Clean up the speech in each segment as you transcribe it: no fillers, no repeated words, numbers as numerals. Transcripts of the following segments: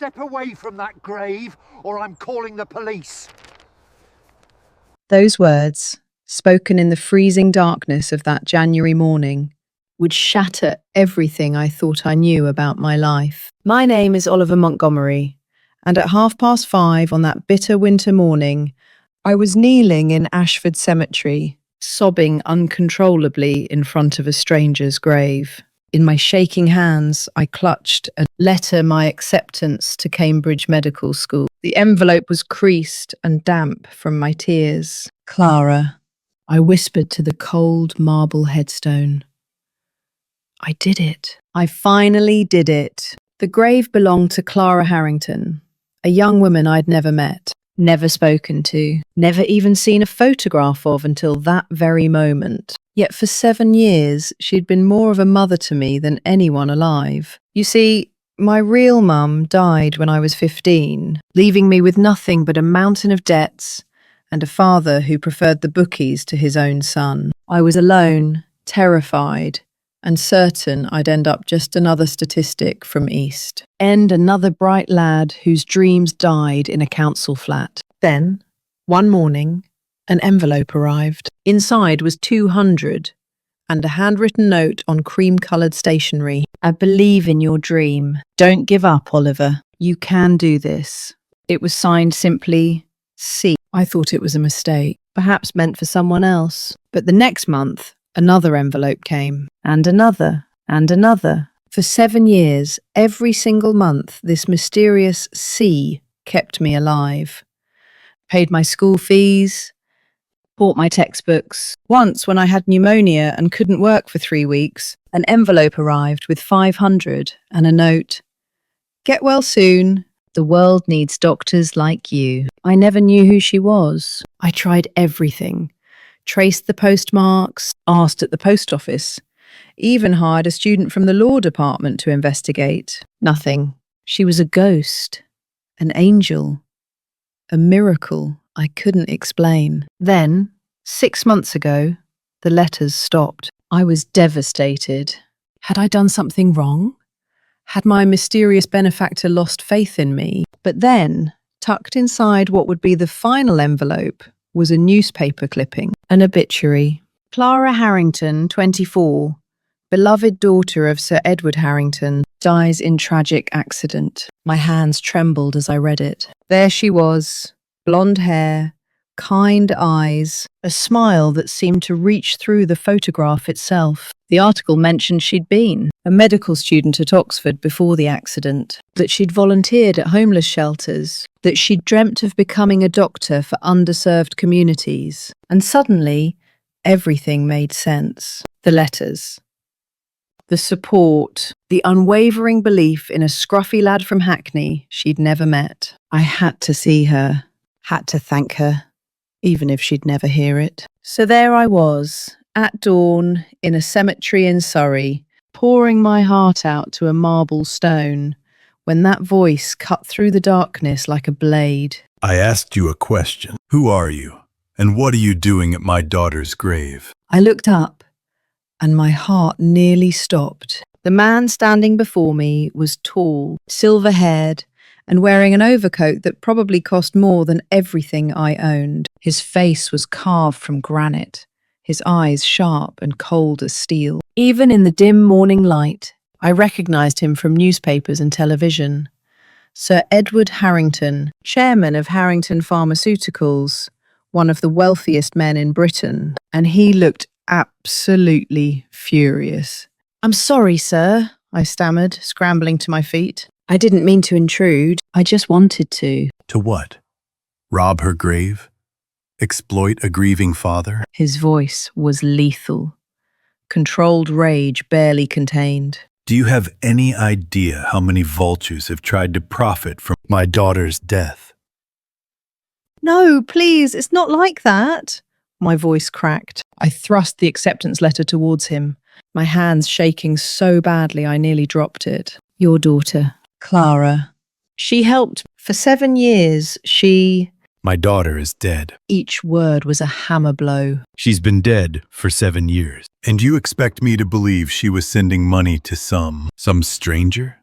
step away from that grave or I'm calling the police. Those words, spoken in the freezing darkness of that January morning, would shatter everything I thought I knew about my life. My name is Oliver Montgomery, and at 5:30 on that bitter winter morning, I was kneeling in Ashford Cemetery, sobbing uncontrollably in front of a stranger's grave. In my shaking hands, I clutched a letter my acceptance to Cambridge Medical School. The envelope was creased and damp from my tears. Clara, I whispered to the cold marble headstone. I did it. I finally did it. The grave belonged to Clara Harrington, a young woman I'd never met, never spoken to, never even seen a photograph of until that very moment. Yet for 7 years, she'd been more of a mother to me than anyone alive. You see, my real mum died when I was 15, leaving me with nothing but a mountain of debts and a father who preferred the bookies to his own son. I was alone, terrified, and certain I'd end up just another statistic from East. End another bright lad whose dreams died in a council flat. Then, one morning, an envelope arrived. Inside was 200 and a handwritten note on cream-coloured stationery. I believe in your dream. Don't give up, Oliver. You can do this. It was signed simply C. I thought it was a mistake, perhaps meant for someone else. But the next month, another envelope came, and another, and another. For 7 years, every single month, this mysterious C kept me alive. Paid my school fees, bought my textbooks. Once, when I had pneumonia and couldn't work for 3 weeks, an envelope arrived with 500 and a note. Get well soon. The world needs doctors like you. I never knew who she was. I tried everything. Traced the postmarks, asked at the post office, even hired a student from the law department to investigate. Nothing. She was a ghost, an angel, a miracle I couldn't explain. Then, 6 months ago, the letters stopped. I was devastated. Had I done something wrong? Had my mysterious benefactor lost faith in me? But then, tucked inside what would be the final envelope, was a newspaper clipping, an obituary. Clara Harrington, 24, beloved daughter of Sir Edward Harrington, dies in tragic accident. My hands trembled as I read it. There she was, blonde hair, kind eyes, a smile that seemed to reach through the photograph itself. The article mentioned she'd been a medical student at Oxford before the accident, that she'd volunteered at homeless shelters, that she'd dreamt of becoming a doctor for underserved communities. And suddenly, everything made sense. The letters, the support, the unwavering belief in a scruffy lad from Hackney she'd never met. I had to see her, had to thank her, even if she'd never hear it. So there I was, at dawn, in a cemetery in Surrey, pouring my heart out to a marble stone, when that voice cut through the darkness like a blade. I asked you a question. Who are you? And what are you doing at my daughter's grave? I looked up, and my heart nearly stopped. The man standing before me was tall, silver-haired, and wearing an overcoat that probably cost more than everything I owned. His face was carved from granite, his eyes sharp and cold as steel. Even in the dim morning light, I recognized him from newspapers and television. Sir Edward Harrington, chairman of Harrington Pharmaceuticals, one of the wealthiest men in Britain, and he looked absolutely furious. "I'm sorry, sir," I stammered, scrambling to my feet. "I didn't mean to intrude. I just wanted to." To what? Rob her grave? Exploit a grieving father? His voice was lethal. Controlled rage barely contained. Do you have any idea how many vultures have tried to profit from my daughter's death? "No, please, it's not like that." My voice cracked. I thrust the acceptance letter towards him, my hands shaking so badly I nearly dropped it. "Your daughter, Clara. She helped for 7 years. My daughter is dead. Each word was a hammer blow. She's been dead for 7 years. And you expect me to believe she was sending money to some stranger?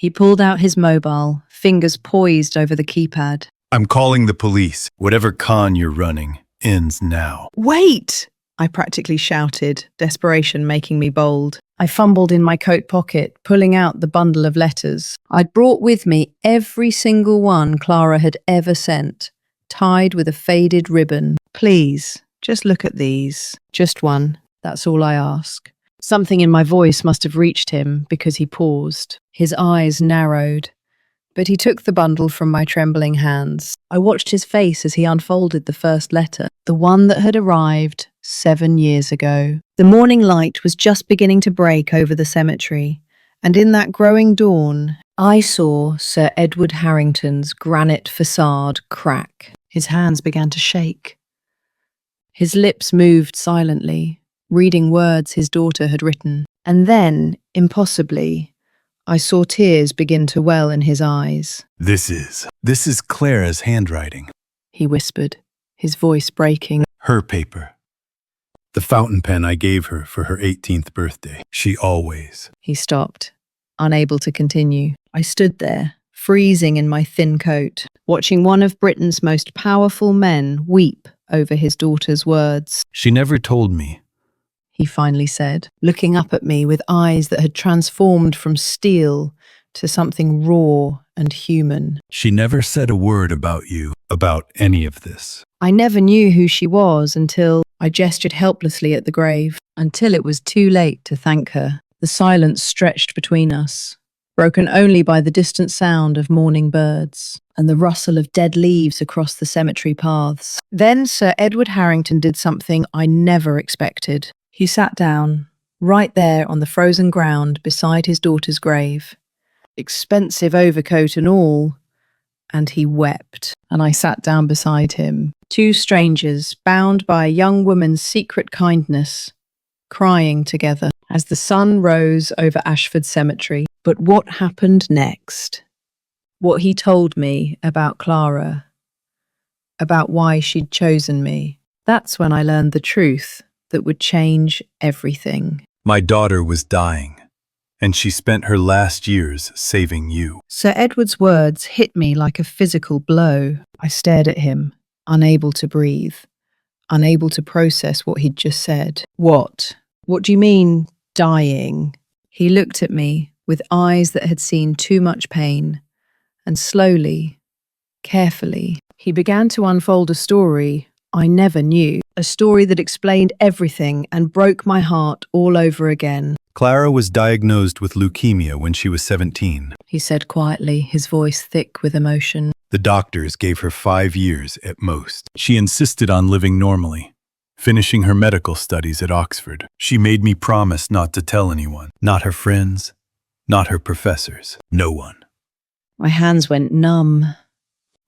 He pulled out his mobile, fingers poised over the keypad. I'm calling the police. Whatever con you're running ends now. Wait! I practically shouted, desperation making me bold. I fumbled in my coat pocket, pulling out the bundle of letters. I'd brought with me every single one Clara had ever sent, tied with a faded ribbon. Please, just look at these. Just one. That's all I ask. Something in my voice must have reached him because he paused. His eyes narrowed, but he took the bundle from my trembling hands. I watched his face as he unfolded the first letter, the one that had arrived 7 years ago. The morning light was just beginning to break over the cemetery, and in that growing dawn, I saw Sir Edward Harrington's granite facade crack. His hands began to shake. His lips moved silently, reading words his daughter had written. And then, impossibly, I saw tears begin to well in his eyes. This is Clara's handwriting. He whispered, his voice breaking. Her paper. The fountain pen I gave her for her 18th birthday. She always. He stopped, unable to continue. I stood there, freezing in my thin coat, watching one of Britain's most powerful men weep over his daughter's words. She never told me. He finally said, looking up at me with eyes that had transformed from steel to something raw and human. She never said a word about you, about any of this. I never knew who she was until I gestured helplessly at the grave, until it was too late to thank her. The silence stretched between us, broken only by the distant sound of mourning birds and the rustle of dead leaves across the cemetery paths. Then Sir Edward Harrington did something I never expected. He sat down, right there on the frozen ground beside his daughter's grave, expensive overcoat and all, and he wept, and I sat down beside him. Two strangers, bound by a young woman's secret kindness, crying together as the sun rose over Ashford Cemetery. But what happened next? What he told me about Clara, about why she'd chosen me. That's when I learned the truth that would change everything. My daughter was dying, and she spent her last years saving you. Sir Edward's words hit me like a physical blow. I stared at him, unable to breathe, unable to process what he'd just said. What? What do you mean, dying? He looked at me with eyes that had seen too much pain, and slowly, carefully, he began to unfold a story I never knew, a story that explained everything and broke my heart all over again. Clara was diagnosed with leukemia when she was 17. He said quietly, his voice thick with emotion. The doctors gave her 5 years at most. She insisted on living normally, finishing her medical studies at Oxford. She made me promise not to tell anyone, not her friends, not her professors, no one. My hands went numb.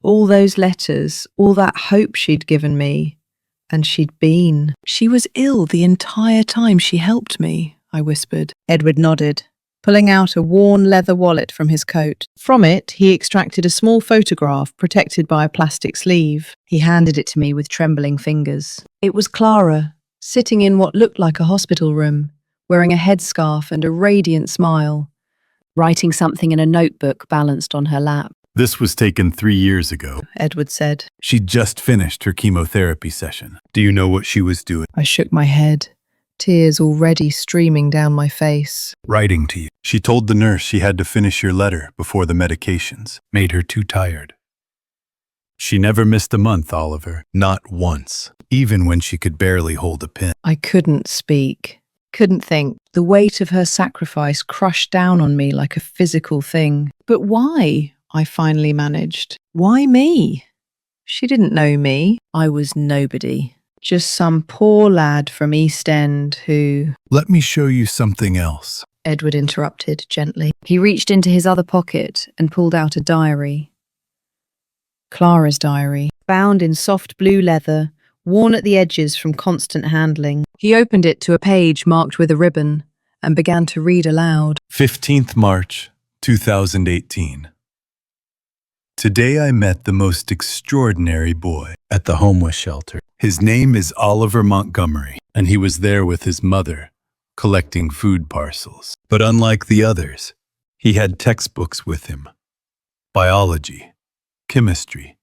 All those letters, all that hope she'd given me, and she'd been. She was ill the entire time she helped me, I whispered. Edward nodded, pulling out a worn leather wallet from his coat. From it, he extracted a small photograph protected by a plastic sleeve. He handed it to me with trembling fingers. It was Clara, sitting in what looked like a hospital room, wearing a headscarf and a radiant smile, writing something in a notebook balanced on her lap. This was taken 3 years ago, Edward said. She'd just finished her chemotherapy session. Do you know what she was doing? I shook my head, tears already streaming down my face. Writing to you. She told the nurse she had to finish your letter before the medications. Made her too tired. She never missed a month, Oliver. Not once. Even when she could barely hold a pen. I couldn't speak, couldn't think. The weight of her sacrifice crushed down on me like a physical thing. But why? I finally managed. Why me? She didn't know me. I was nobody. Just some poor lad from East End who... Let me show you something else, Edward interrupted gently. He reached into his other pocket and pulled out a diary. Clara's diary, bound in soft blue leather, worn at the edges from constant handling. He opened it to a page marked with a ribbon and began to read aloud. 15th March, 2018. Today I met the most extraordinary boy at the homeless shelter. His name is Oliver Montgomery, and he was there with his mother, collecting food parcels. But unlike the others, He had textbooks with him. Biology, chemistry,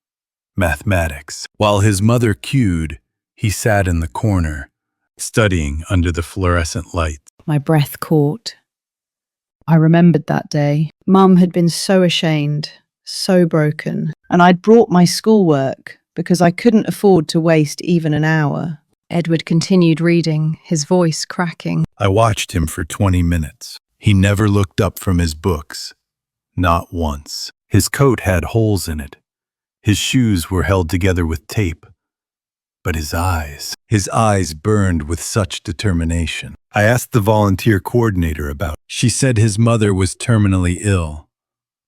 mathematics. While his mother queued, he sat in the corner, studying under the fluorescent lights. My breath caught. I remembered that day. Mum had been so ashamed, so broken, and I'd brought my schoolwork because I couldn't afford to waste even an hour. Edward continued reading, his voice cracking. I watched him for 20 minutes. He never looked up from his books. Not once. His coat had holes in it. His shoes were held together with tape. But his eyes burned with such determination. I asked the volunteer coordinator about it. She said his mother was terminally ill,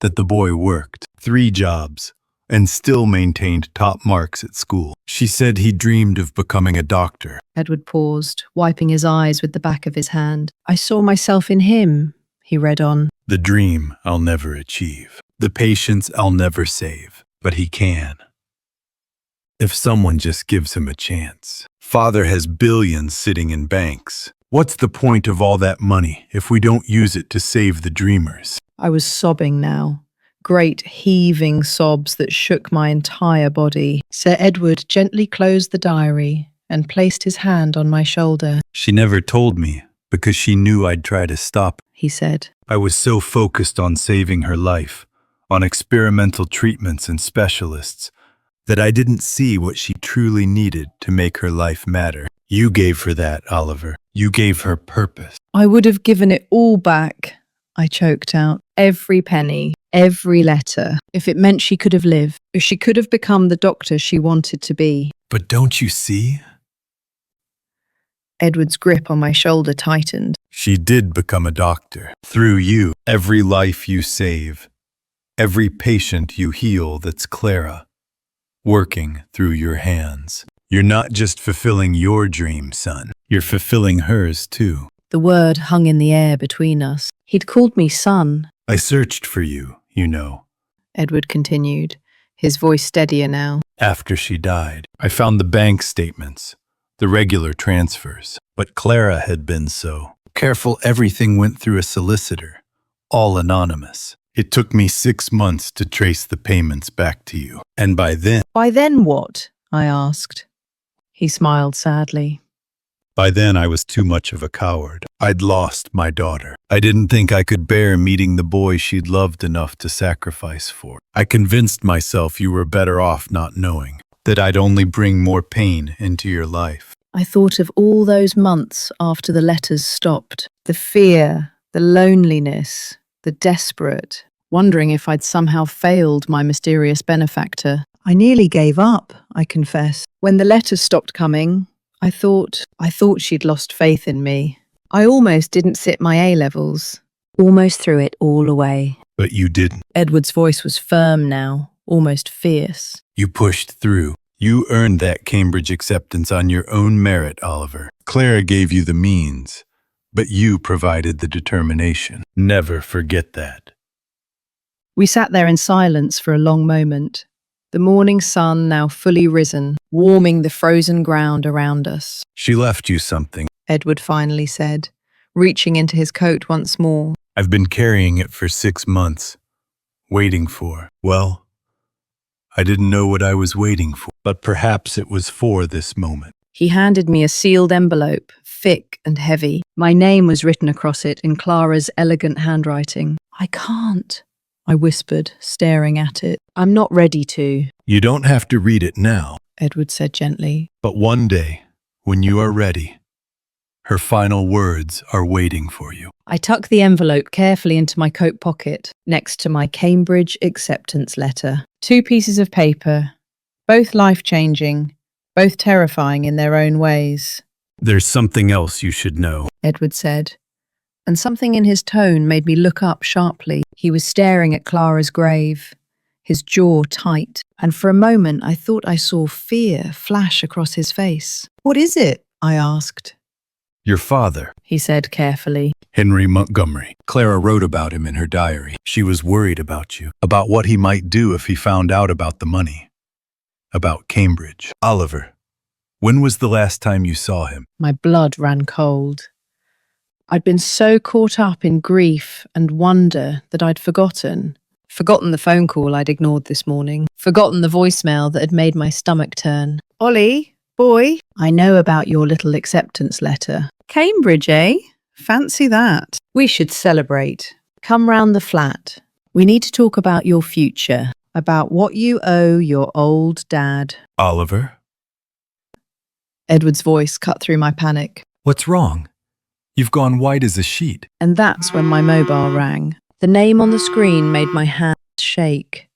that the boy worked 3 jobs and still maintained top marks at school. She said he dreamed of becoming a doctor. Edward paused, wiping his eyes with the back of his hand. I saw myself in him, he read on. The dream I'll never achieve. The patience I'll never save. But he can. If someone just gives him a chance. Father has billions sitting in banks. What's the point of all that money if we don't use it to save the dreamers? I was sobbing now. Great heaving sobs that shook my entire body. Sir Edward gently closed the diary and placed his hand on my shoulder. She never told me because she knew I'd try to stop, he said. I was so focused on saving her life, on experimental treatments and specialists, that I didn't see what she truly needed to make her life matter. You gave her that, Oliver. You gave her purpose. I would have given it all back, I choked out. Every penny, every letter, if it meant she could have lived, if she could have become the doctor she wanted to be. But don't you see? Edward's grip on my shoulder tightened. She did become a doctor. Through you, every life you save, every patient you heal, that's Clara, working through your hands. You're not just fulfilling your dream, son. You're fulfilling hers, too. The word hung in the air between us. He'd called me son. I searched for you, you know. Edward continued, his voice steadier now. After she died, I found the bank statements, the regular transfers. But Clara had been so careful, everything went through a solicitor, all anonymous. It took me 6 months to trace the payments back to you. And by then... By then what? I asked. He smiled sadly. By then I was too much of a coward. I'd lost my daughter. I didn't think I could bear meeting the boy she'd loved enough to sacrifice for. I convinced myself you were better off not knowing, that I'd only bring more pain into your life. I thought of all those months after the letters stopped. The fear, the loneliness, the desperate, wondering if I'd somehow failed my mysterious benefactor. I nearly gave up, I confess. When the letters stopped coming, I thought she'd lost faith in me. I almost didn't sit my A-levels. Almost threw it all away. But you didn't. Edward's voice was firm now, almost fierce. You pushed through. You earned that Cambridge acceptance on your own merit, Oliver. Clara gave you the means, but you provided the determination. Never forget that. We sat there in silence for a long moment. The morning sun, now fully risen, warming the frozen ground around us. She left you something, Edward finally said, reaching into his coat once more. I've been carrying it for 6 months, waiting for. Well, I didn't know what I was waiting for, but perhaps it was for this moment. He handed me a sealed envelope, thick and heavy. My name was written across it in Clara's elegant handwriting. I can't, I whispered, staring at it. I'm not ready to. You don't have to read it now, Edward said gently. But one day, when you are ready, her final words are waiting for you. I tucked the envelope carefully into my coat pocket, next to my Cambridge acceptance letter. 2 pieces of paper, both life-changing, both terrifying in their own ways. There's something else you should know, Edward said, and something in his tone made me look up sharply. He was staring at Clara's grave, his jaw tight, and for a moment I thought I saw fear flash across his face. What is it? I asked. Your father, He said carefully. Henry Montgomery. Clara wrote about him in her diary. She was worried about you, about what he might do if he found out about the money, about Cambridge. Oliver, when was the last time you saw him? My blood ran cold. I'd been so caught up in grief and wonder that I'd forgotten. Forgotten the phone call I'd ignored this morning. Forgotten the voicemail that had made my stomach turn. Ollie, boy, I know about your little acceptance letter. Cambridge, eh? Fancy that. We should celebrate. Come round the flat. We need to talk about your future, about what you owe your old dad. Oliver? Edward's voice cut through my panic. What's wrong? You've gone white as a sheet. And that's when my mobile rang. The name on the screen made my hands shake.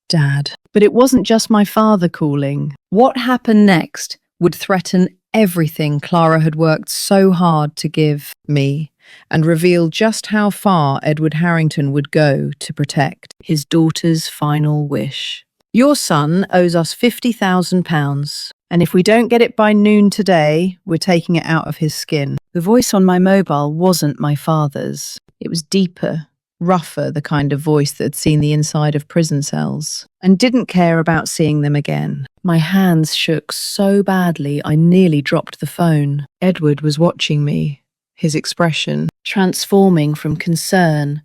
Dad. But it wasn't just my father calling. What happened next would threaten everything Clara had worked so hard to give me and reveal just how far Edward Harrington would go to protect his daughter's final wish. Your son owes us £50,000, and if we don't get it by noon today, we're taking it out of his skin. The voice on my mobile wasn't my father's. It was deeper, rougher, the kind of voice that had seen the inside of prison cells and didn't care about seeing them again. My hands shook so badly I nearly dropped the phone. Edward was watching me, his expression transforming from concern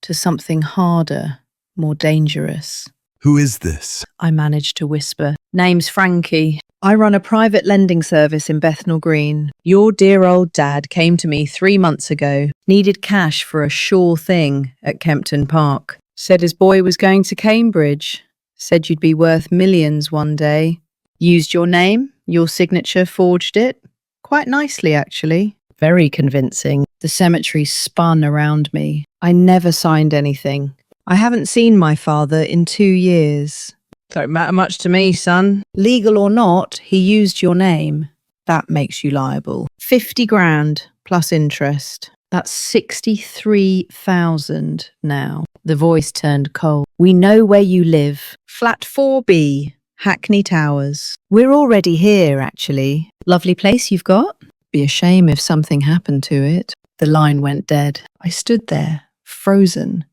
to something harder, more dangerous. Who is this? I managed to whisper. Name's Frankie. I run a private lending service in Bethnal Green. Your dear old dad came to me 3 months ago, needed cash for a sure thing at Kempton Park. Said his boy was going to Cambridge. Said you'd be worth millions one day. Used your name, your signature, forged it. Quite nicely, actually. Very convincing. The cemetery spun around me. I never signed anything. I haven't seen my father in 2 years. Don't matter much to me, son. Legal or not, he used your name. That makes you liable. 50 grand plus interest. That's 63,000 now. The voice turned cold. We know where you live. Flat 4B, Hackney Towers. We're already here, actually. Lovely place you've got. Be a shame if something happened to it. The line went dead. I stood there, frozen.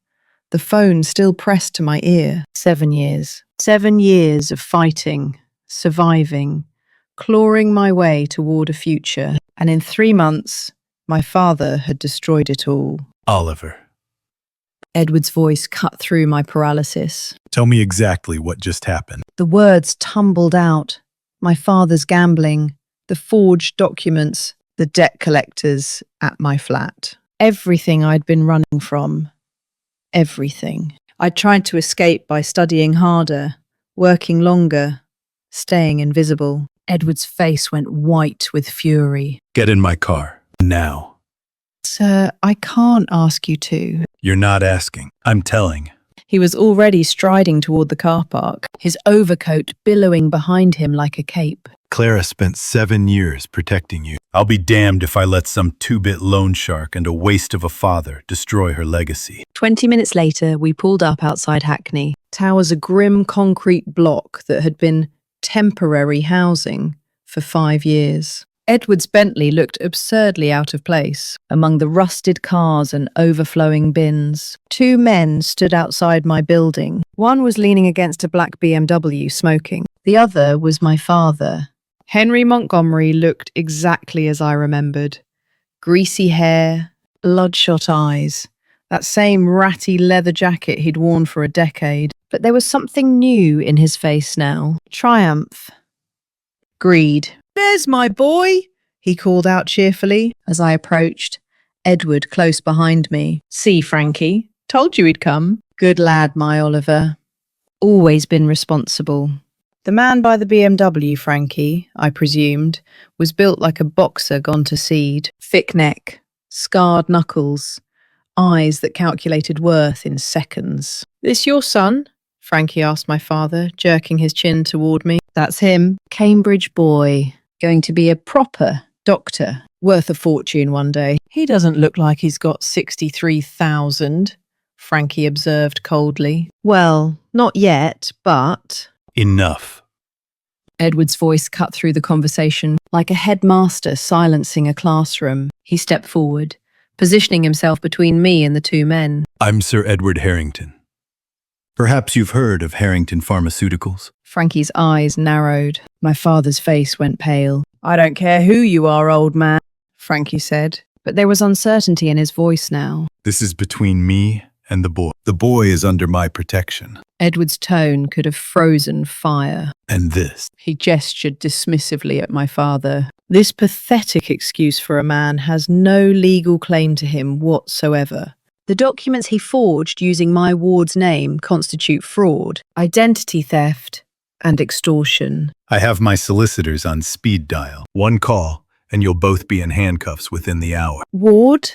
The phone still pressed to my ear. 7 years. 7 years of fighting, surviving, clawing my way toward a future. And in 3 months, my father had destroyed it all. Oliver. Edward's voice cut through my paralysis. Tell me exactly what just happened. The words tumbled out. My father's gambling, the forged documents, the debt collectors at my flat. Everything I'd been running from. Everything. I tried to escape by studying harder, working longer, staying invisible. Edward's face went white with fury. Get in my car. Now. Sir, I can't ask you to. You're not asking. I'm telling. He was already striding toward the car park, his overcoat billowing behind him like a cape. Clara spent 7 years protecting you. I'll be damned if I let some 2-bit loan shark and a waste of a father destroy her legacy. 20 minutes later, we pulled up outside Hackney. Towers a grim concrete block that had been temporary housing for 5 years. Edward's Bentley looked absurdly out of place among the rusted cars and overflowing bins. 2 men stood outside my building. One was leaning against a black BMW smoking. The other was my father. Henry Montgomery looked exactly as I remembered. Greasy hair, bloodshot eyes, that same ratty leather jacket he'd worn for a decade. But there was something new in his face now. Triumph. Greed. There's my boy, he called out cheerfully as I approached, Edward close behind me. See, Frankie, told you he'd come. Good lad, my Oliver. Always been responsible. The man by the BMW, Frankie, I presumed, was built like a boxer gone to seed. Thick neck, scarred knuckles, eyes that calculated worth in seconds. This your son? Frankie asked my father, jerking his chin toward me. That's him. Cambridge boy. Going to be a proper doctor. Worth a fortune one day. He doesn't look like he's got 63,000, Frankie observed coldly. Well, not yet, but... Enough. Edward's voice cut through the conversation like a headmaster silencing a classroom. He stepped forward, positioning himself between me and the 2 men. I'm Sir Edward Harrington. Perhaps you've heard of Harrington Pharmaceuticals? Frankie's eyes narrowed. My father's face went pale. I don't care who you are, old man, Frankie said. but there was uncertainty in his voice now. This is between me and the boy. The boy is under my protection. Edward's tone could have frozen fire. And this. He gestured dismissively at my father. This pathetic excuse for a man has no legal claim to him whatsoever. The documents he forged using my ward's name constitute fraud, identity theft, and extortion. I have my solicitors on speed dial. One call, and you'll both be in handcuffs within the hour. Ward?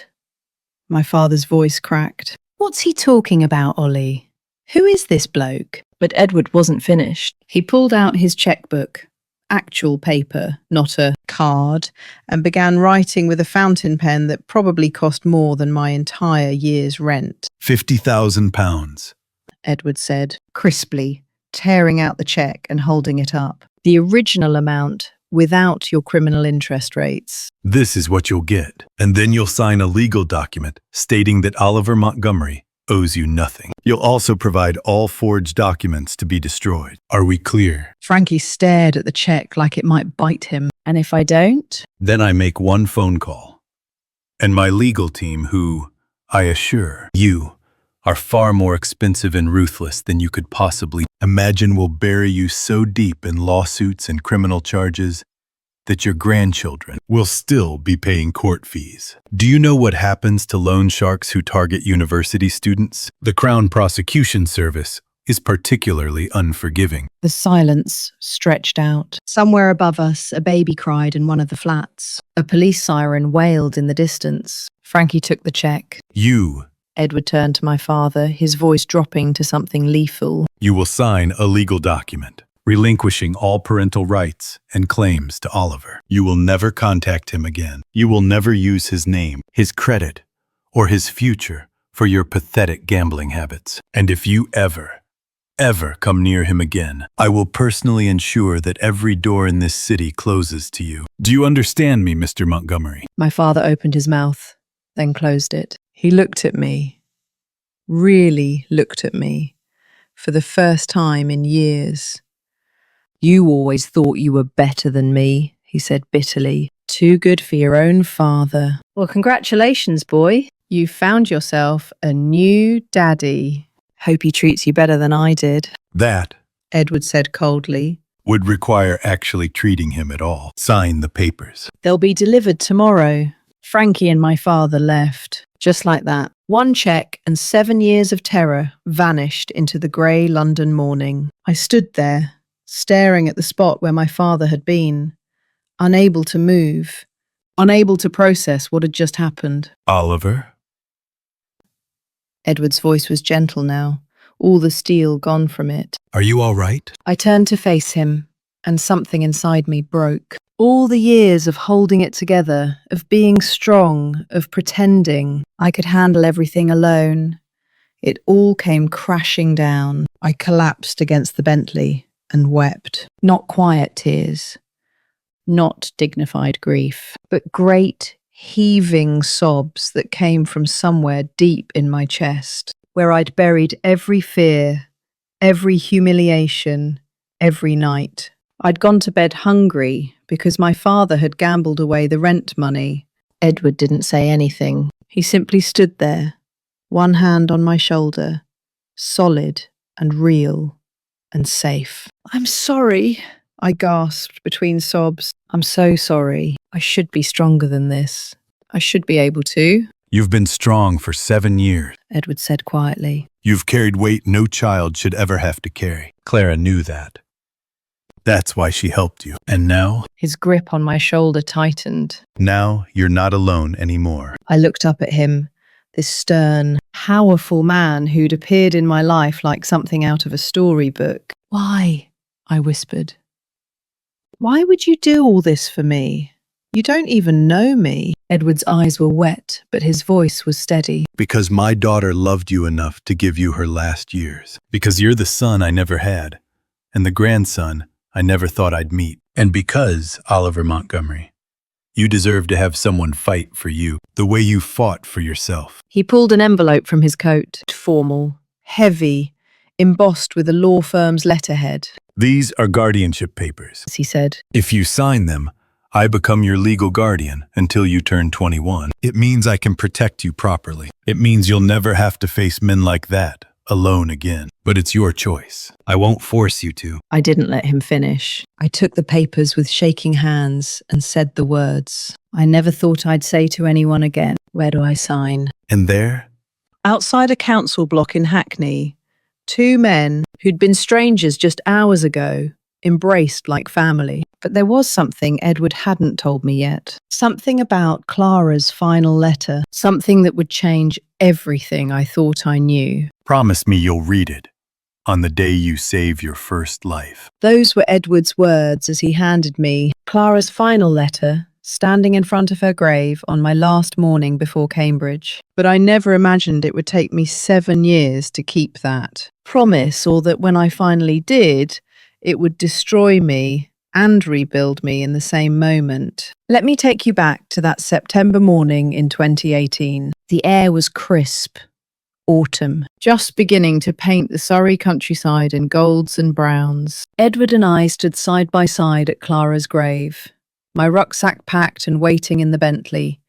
My father's voice cracked. What's he talking about, Ollie? Who is this bloke? But Edward wasn't finished. He pulled out his checkbook, actual paper, not a card, and began writing with a fountain pen that probably cost more than my entire year's rent. £50,000. Edward said, crisply, tearing out the check and holding it up. The original amount, without your criminal interest rates. This is what you'll get. And then you'll sign a legal document stating that Oliver Montgomery owes you nothing. You'll also provide all forged documents to be destroyed. Are we clear? Frankie stared at the check like it might bite him. And if I don't? Then I make one phone call. And my legal team, who, I assure you, are far more expensive and ruthless than you could possibly imagine, will bury you so deep in lawsuits and criminal charges that your grandchildren will still be paying court fees. Do you know what happens to loan sharks who target university students? The Crown Prosecution Service is particularly unforgiving. The silence stretched out. Somewhere above us, a baby cried in one of the flats. A police siren wailed in the distance. Frankie took the check. You Edward turned to my father, his voice dropping to something lethal. You will sign a legal document, relinquishing all parental rights and claims to Oliver. You will never contact him again. You will never use his name, his credit, or his future for your pathetic gambling habits. And if you ever come near him again, I will personally ensure that every door in this city closes to you. Do you understand me, Mr. Montgomery? My father opened his mouth, then closed it. He looked at me, really looked at me, for the first time in years. You always thought you were better than me, he said bitterly. Too good for your own father. Well, congratulations, boy. You found yourself a new daddy. Hope he treats you better than I did. That, Edward said coldly, would require actually treating him at all. Sign the papers. They'll be delivered tomorrow. Frankie and my father left. Just like that. One check and 7 years of terror vanished into the grey London morning. I stood there, staring at the spot where my father had been, unable to move, unable to process what had just happened. Oliver? Edward's voice was gentle now, all the steel gone from it. Are you all right? I turned to face him, and something inside me broke. All the years of holding it together, of being strong, of pretending I could handle everything alone, it all came crashing down. I collapsed against the Bentley and wept. Not quiet tears, not dignified grief, but great heaving sobs that came from somewhere deep in my chest, where I'd buried every fear, every humiliation, every night. I'd gone to bed hungry because my father had gambled away the rent money. Edward didn't say anything. He simply stood there, one hand on my shoulder, solid and real and safe. I'm sorry, I gasped between sobs. I'm so sorry. I should be stronger than this. I should be able to. You've been strong for 7 years, Edward said quietly. You've carried weight no child should ever have to carry. Clara knew that. That's why she helped you. And now? His grip on my shoulder tightened. Now you're not alone anymore. I looked up at him, this stern, powerful man who'd appeared in my life like something out of a storybook. Why? I whispered. Why would you do all this for me? You don't even know me. Edward's eyes were wet, but his voice was steady. Because my daughter loved you enough to give you her last years. Because you're the son I never had, and the grandson I never thought I'd meet. And because, Oliver Montgomery, you deserve to have someone fight for you the way you fought for yourself. He pulled an envelope from his coat, formal, heavy, embossed with a law firm's letterhead. These are guardianship papers. He said. If you sign them, I become your legal guardian until you turn 21. It means I can protect you properly. It means you'll never have to face men like that alone again. But it's your choice. I won't force you to. I didn't let him finish. I took the papers with shaking hands and said the words I never thought I'd say to anyone again. Where do I sign? And there, Outside a council block in Hackney, two men who'd been strangers just hours ago embraced like family. But there was something Edward hadn't told me yet. Something about Clara's final letter. Something that would change everything I thought I knew. promise me you'll read it on the day you save your first life. Those were Edward's words as he handed me Clara's final letter, standing in front of her grave on my last morning before Cambridge. But I never imagined it would take me 7 years to keep that promise, or that when I finally did, it would destroy me and rebuild me in the same moment. Let me take you back to that September morning in 2018. The air was crisp. Autumn, just beginning to paint the Surrey countryside in golds and browns. Edward and I stood side by side at Clara's grave, my rucksack packed and waiting in the Bentley,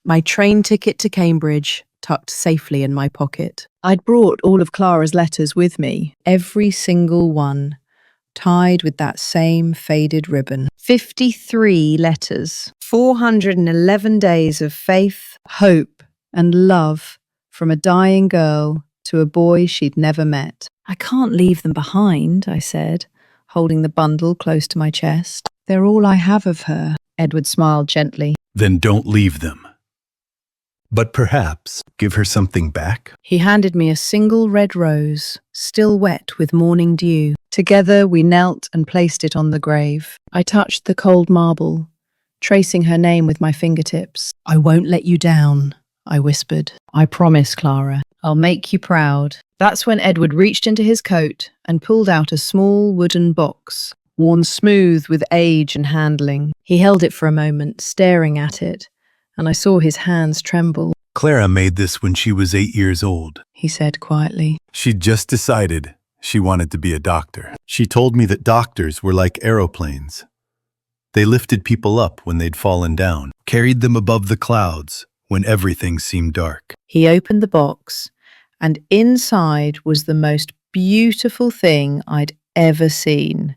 my train ticket to Cambridge tucked safely in my pocket. I'd brought all of Clara's letters with me, every single one, tied with that same faded ribbon. 53 letters, 411 days of faith, hope, and love from a dying girl to a boy she'd never met. I can't leave them behind, I said, holding the bundle close to my chest. They're all I have of her. Edward smiled gently. Then don't leave them. But perhaps give her something back? He handed me a single red rose, still wet with morning dew. Together we knelt and placed it on the grave. I touched the cold marble, tracing her name with my fingertips. I won't let you down, I whispered. I promise, Clara. I'll make you proud. That's when Edward reached into his coat and pulled out a small wooden box, worn smooth with age and handling. He held it for a moment, staring at it, and I saw his hands tremble. Clara made this when she was 8 years old, He said quietly. She'd just decided she wanted to be a doctor. She told me that doctors were like aeroplanes. They lifted people up when they'd fallen down, carried them above the clouds when everything seemed dark. He opened the box, and inside was the most beautiful thing I'd ever seen.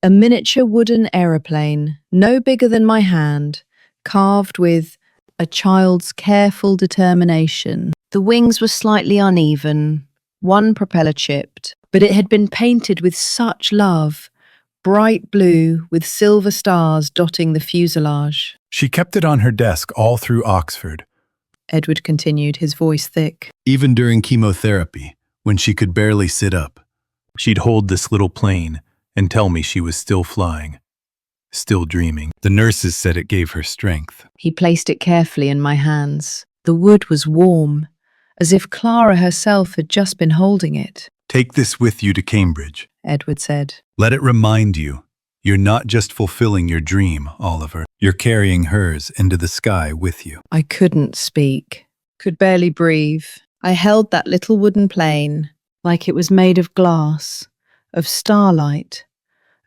A miniature wooden aeroplane, no bigger than my hand, carved with a child's careful determination. The wings were slightly uneven, one propeller chipped, but it had been painted with such love, bright blue with silver stars dotting the fuselage. She kept it on her desk all through Oxford, Edward continued, his voice thick. even during chemotherapy, when she could barely sit up. She'd hold this little plane and tell me she was still flying, still dreaming. The nurses said it gave her strength. He placed it carefully in my hands. The wood was warm, as if Clara herself had just been holding it. Take this with you to Cambridge, Edward said. Let it remind you, you're not just fulfilling your dream, Oliver. You're carrying hers into the sky with you. I couldn't speak, could barely breathe. I held that little wooden plane like it was made of glass, of starlight,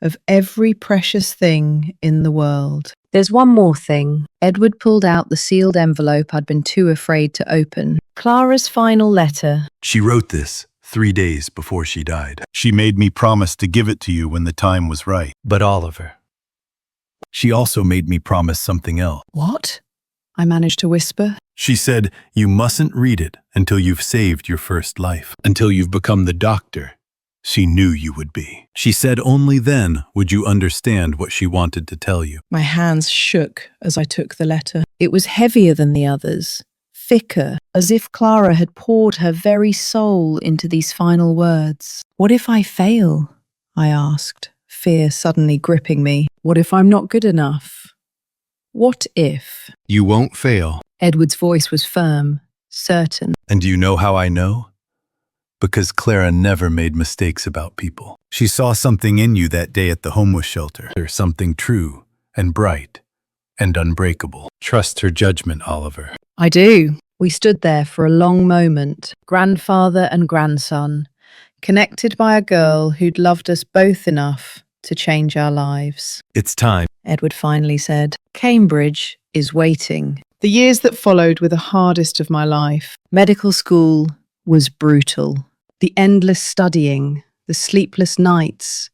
of every precious thing in the world. There's one more thing. Edward pulled out the sealed envelope I'd been too afraid to open. Clara's final letter. She wrote this 3 days before she died. She made me promise to give it to you when the time was right. But Oliver, she also made me promise something else. What? I managed to whisper. She said, you mustn't read it until you've saved your first life, until you've become the doctor she knew you would be. She said only then would you understand what she wanted to tell you. My hands shook as I took the letter. It was heavier than the others, thicker, as if Clara had poured her very soul into these final words. What if I fail? I asked, fear suddenly gripping me. What if I'm not good enough? What if? You won't fail. Edward's voice was firm, certain. And do you know how I know? Because Clara never made mistakes about people. She saw something in you that day at the homeless shelter. There's something true and bright and unbreakable. Trust her judgment, Oliver. I do. We stood there for a long moment, grandfather and grandson, connected by a girl who'd loved us both enough to change our lives. It's time. Edward finally said. Cambridge is waiting. The years that followed were the hardest of my life. Medical school was brutal. The endless studying, the sleepless nights,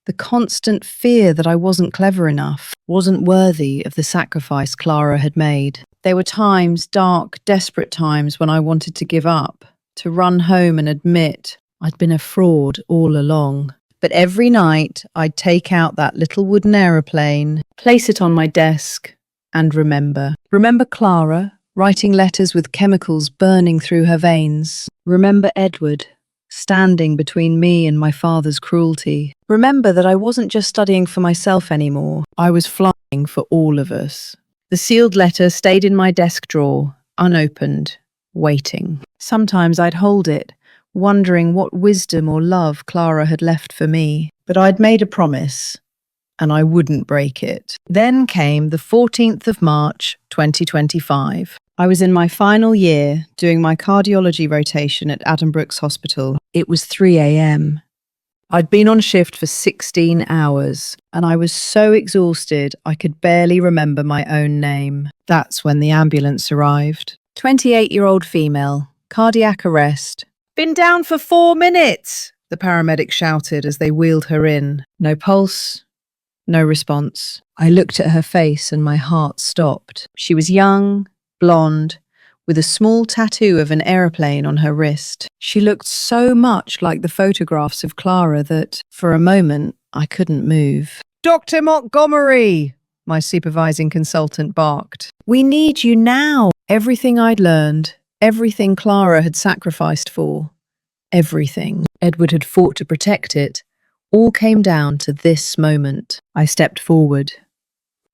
the constant fear that I wasn't clever enough, wasn't worthy of the sacrifice Clara had made. There were times, dark, desperate times, when I wanted to give up, to run home and admit I'd been a fraud all along. But every night I'd take out that little wooden aeroplane, place it on my desk, and remember. Remember Clara, writing letters with chemicals burning through her veins. Remember Edward, standing between me and my father's cruelty. Remember that I wasn't just studying for myself anymore. I was flying for all of us. The sealed letter stayed in my desk drawer, unopened, waiting. Sometimes I'd hold it, wondering what wisdom or love Clara had left for me. But I'd made a promise, and I wouldn't break it. Then came the 14th of March, 2025. I was in my final year, doing my cardiology rotation at Addenbrooke's Hospital. It was 3 a.m. I'd been on shift for 16 hours, and I was so exhausted I could barely remember my own name. That's when the ambulance arrived. 28-year-old female, cardiac arrest. Been down for 4 minutes, the paramedic shouted as they wheeled her in. No pulse, no response. I looked at her face and my heart stopped. She was young, blonde, with a small tattoo of an aeroplane on her wrist. She looked so much like the photographs of Clara that, for a moment, I couldn't move. Dr. Montgomery, my supervising consultant barked. We need you now. Everything I'd learned, everything Clara had sacrificed for, everything Edward had fought to protect it, all came down to this moment. I stepped forward.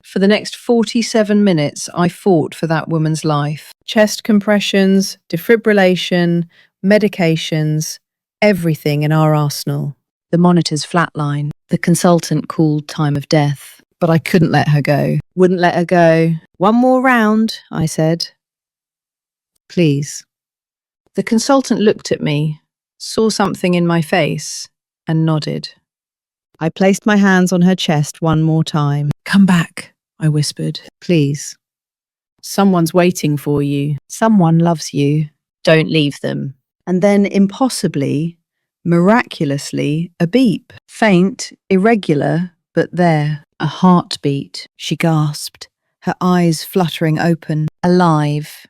For the next 47 minutes, I fought for that woman's life. Chest compressions, defibrillation, medications, everything in our arsenal. The monitor's flatline. The consultant called time of death. But I couldn't let her go. Wouldn't let her go. One more round, I said. Please. The consultant looked at me, saw something in my face, and nodded. I placed my hands on her chest one more time. Come back, I whispered. Please. Someone's waiting for you. Someone loves you. Don't leave them. And then, impossibly, miraculously, a beep. Faint, irregular, but there. A heartbeat. She gasped, her eyes fluttering open. Alive.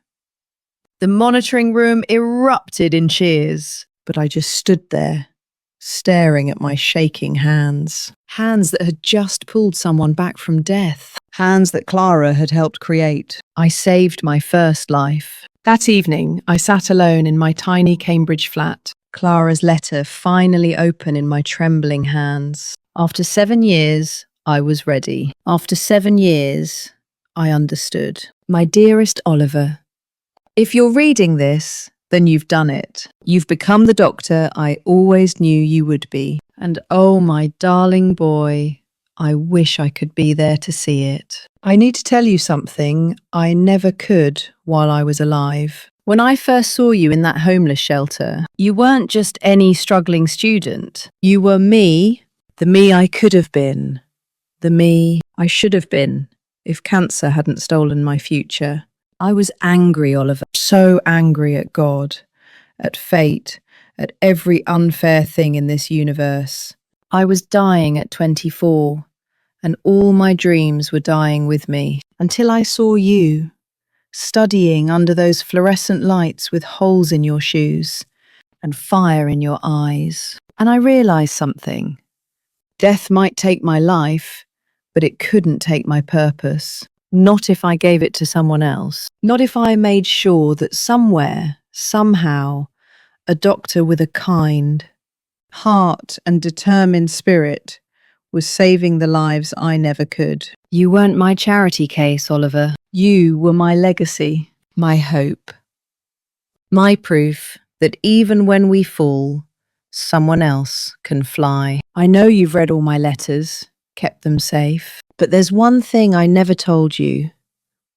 The monitoring room erupted in cheers, but I just stood there, staring at my shaking hands. Hands that had just pulled someone back from death. Hands that Clara had helped create. I saved my first life. That evening, I sat alone in my tiny Cambridge flat, Clara's letter finally open in my trembling hands. After 7 years, I was ready. After 7 years, I understood. My dearest Oliver, if you're reading this, then you've done it. You've become the doctor I always knew you would be. And oh, my darling boy, I wish I could be there to see it. I need to tell you something I never could while I was alive. When I first saw you in that homeless shelter, you weren't just any struggling student. You were me, the me I could have been, the me I should have been if cancer hadn't stolen my future. I was angry, Oliver, so angry at God, at fate, at every unfair thing in this universe. I was dying at 24, and all my dreams were dying with me, until I saw you, studying under those fluorescent lights with holes in your shoes and fire in your eyes. And I realized something. Death might take my life, but it couldn't take my purpose. Not if I gave it to someone else. Not if I made sure that somewhere, somehow, a doctor with a kind heart and determined spirit was saving the lives I never could. You weren't my charity case, Oliver. You were my legacy, my hope, my proof that even when we fall, someone else can fly. I know you've read all my letters, kept them safe. But there's one thing I never told you.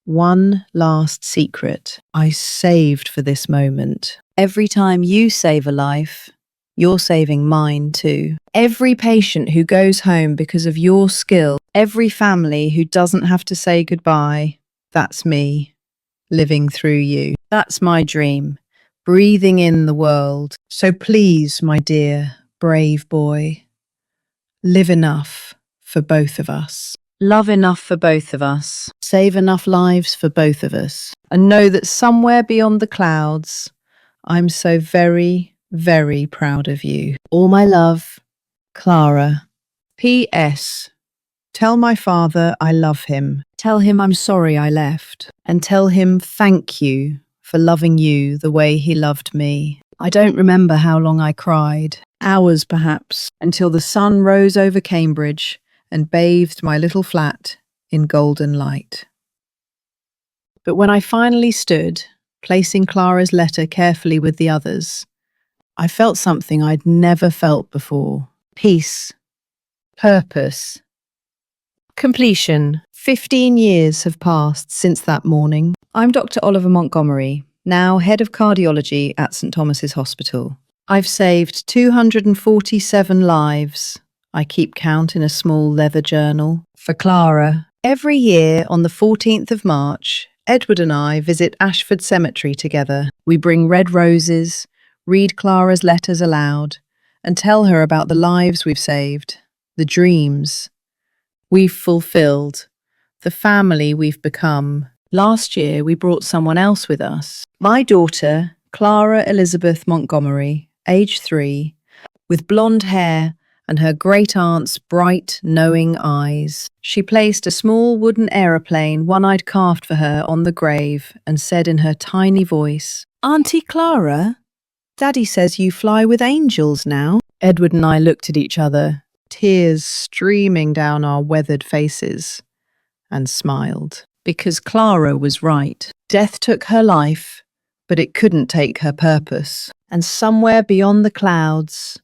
One last secret I saved for this moment. Every time you save a life, you're saving mine too. Every patient who goes home because of your skill, Every family who doesn't have to say goodbye, that's me, living through you. That's my dream, breathing in the world. So please, my dear, brave boy, live enough for both of us. Love enough for both of us. Save enough lives for both of us. And know that somewhere beyond the clouds, I'm so very, very proud of you. All my love, Clara. P.S. Tell my father I love him. Tell him I'm sorry I left. And tell him thank you for loving you the way he loved me. I don't remember how long I cried. Hours perhaps, until the sun rose over Cambridge and bathed my little flat in golden light. But when I finally stood, placing Clara's letter carefully with the others, I felt something I'd never felt before. Peace. Purpose. Completion. 15 years have passed since that morning. I'm Dr. Oliver Montgomery, now head of cardiology at St. Thomas's Hospital. I've saved 247 lives. I keep count in a small leather journal. For Clara, every year on the 14th of March, Edward and I visit Ashford Cemetery together. We bring red roses, read Clara's letters aloud, and tell her about the lives we've saved, the dreams we've fulfilled, the family we've become. Last year, we brought someone else with us. My daughter, Clara Elizabeth Montgomery, age 3, with blonde hair and her great-aunt's bright, knowing eyes. She placed a small wooden aeroplane one I'd carved for her on the grave and said in her tiny voice, "Auntie Clara, Daddy says you fly with angels now." Edward and I looked at each other, tears streaming down our weathered faces, and smiled. Because Clara was right. Death took her life, but it couldn't take her purpose. And somewhere beyond the clouds,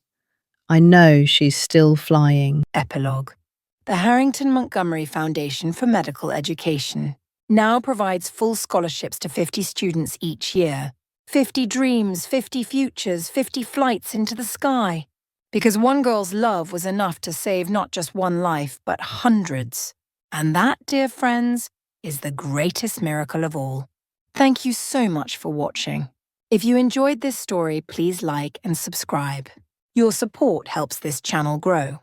I know she's still flying. Epilogue. The Harrington Montgomery Foundation for Medical Education now provides full scholarships to 50 students each year. 50 dreams, 50 futures, 50 flights into the sky. Because one girl's love was enough to save not just one life, but hundreds. And that, dear friends, is the greatest miracle of all. Thank you so much for watching. If you enjoyed this story, please like and subscribe. Your support helps this channel grow.